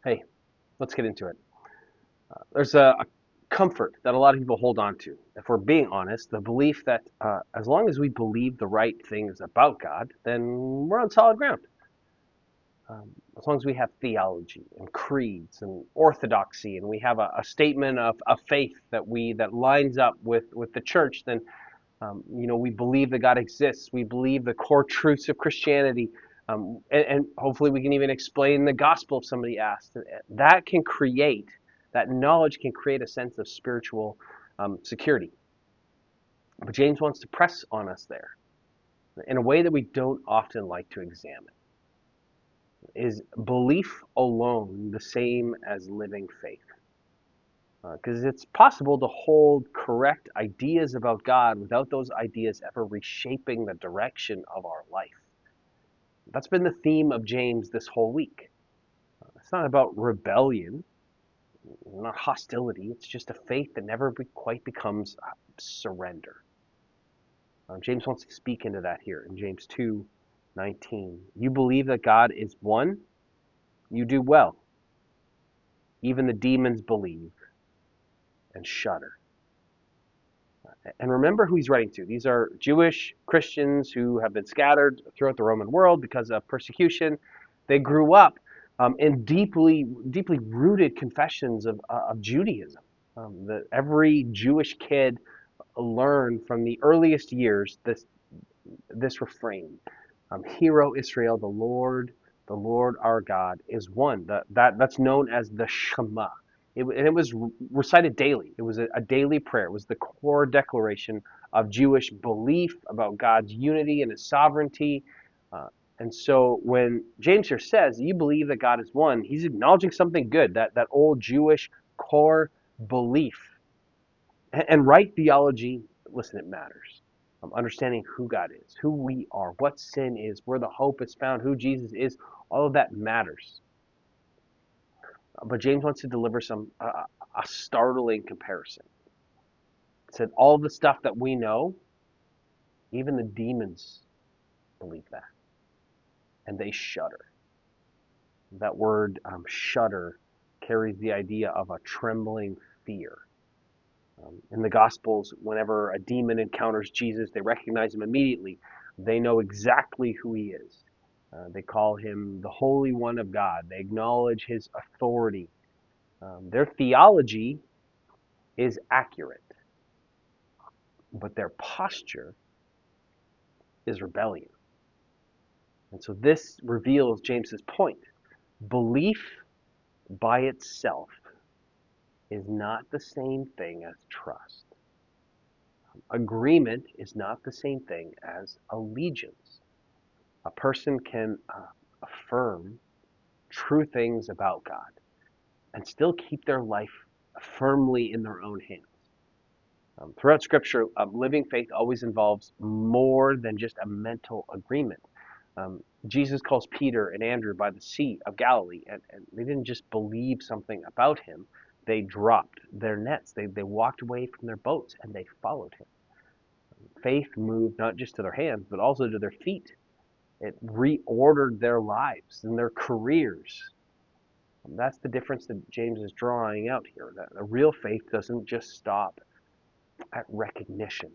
Hey, let's get into it. There's a comfort that a lot of people hold on to. If we're being honest, the belief that as long as we believe the right things about God, then we're on solid ground. As long as we have theology and creeds and orthodoxy, and we have a statement of faith that lines up with the church, then we believe that God exists. We believe the core truths of Christianity, and hopefully we can even explain the gospel if somebody asks. That knowledge can create a sense of spiritual security. But James wants to press on us there in a way that we don't often like to examine. Is belief alone the same as living faith? Because it's possible to hold correct ideas about God without those ideas ever reshaping the direction of our life. That's been the theme of James this whole week. It's not about rebellion, not hostility. It's just a faith that never quite becomes surrender. James wants to speak into that here in James 2:19. You believe that God is one? You do well. Even the demons believe and shudder. And remember who he's writing to. These are Jewish Christians who have been scattered throughout the Roman world because of persecution. They grew up in deeply rooted confessions of Judaism. That every Jewish kid learned from the earliest years this refrain: "Hear, O Israel, the Lord our God is one." That's known as the Shema. And it was recited daily. It was a daily prayer. It was the core declaration of Jewish belief about God's unity and his sovereignty. Uh, and so when James here says, you believe that God is one, he's acknowledging something good, that old Jewish core belief. And right theology, listen, it matters. Understanding who God is, who we are, what sin is, where the hope is found, who Jesus is, all of that matters. But James wants to deliver a startling comparison. He said, all the stuff that we know, even the demons believe that, and they shudder. That word shudder carries the idea of a trembling fear. In the Gospels, whenever a demon encounters Jesus, they recognize him immediately. They know exactly who he is. They call him the Holy One of God. They acknowledge his authority. Their theology is accurate, but their posture is rebellion. And so this reveals James's point. Belief by itself is not the same thing as trust. Agreement is not the same thing as allegiance. A person can affirm true things about God and still keep their life firmly in their own hands. Throughout Scripture, living faith always involves more than just a mental agreement. Jesus calls Peter and Andrew by the Sea of Galilee, and they didn't just believe something about him. They dropped their nets. They walked away from their boats, and they followed him. Faith moved not just to their hands, but also to their feet. It reordered their lives and their careers. And that's the difference that James is drawing out here. That a real faith doesn't just stop at recognition.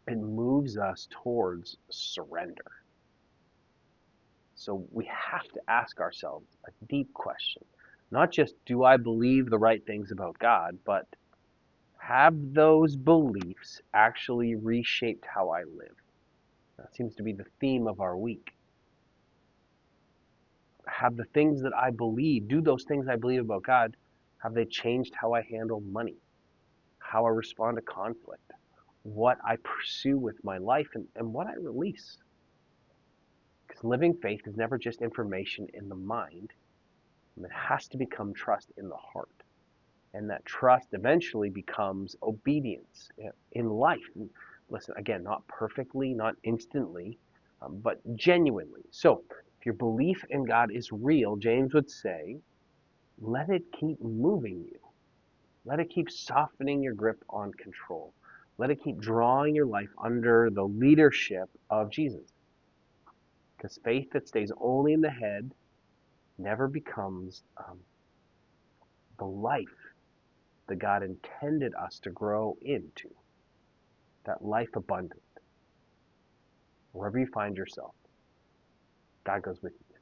It moves us towards surrender. So we have to ask ourselves a deep question. Not just, do I believe the right things about God, but have those beliefs actually reshaped how I live? That seems to be the theme of our week. Have the things that I believe, do those things I believe about God, have they changed how I handle money, how I respond to conflict, what I pursue with my life, and what I release? Because living faith is never just information in the mind. It has to become trust in the heart. And that trust eventually becomes obedience in life. And listen, again, not perfectly, not instantly, but genuinely. So if your belief in God is real, James would say, let it keep moving you. Let it keep softening your grip on control. Let it keep drawing your life under the leadership of Jesus. Because faith that stays only in the head never becomes the life that God intended us to grow into, that life abundant. Wherever you find yourself, God goes with you.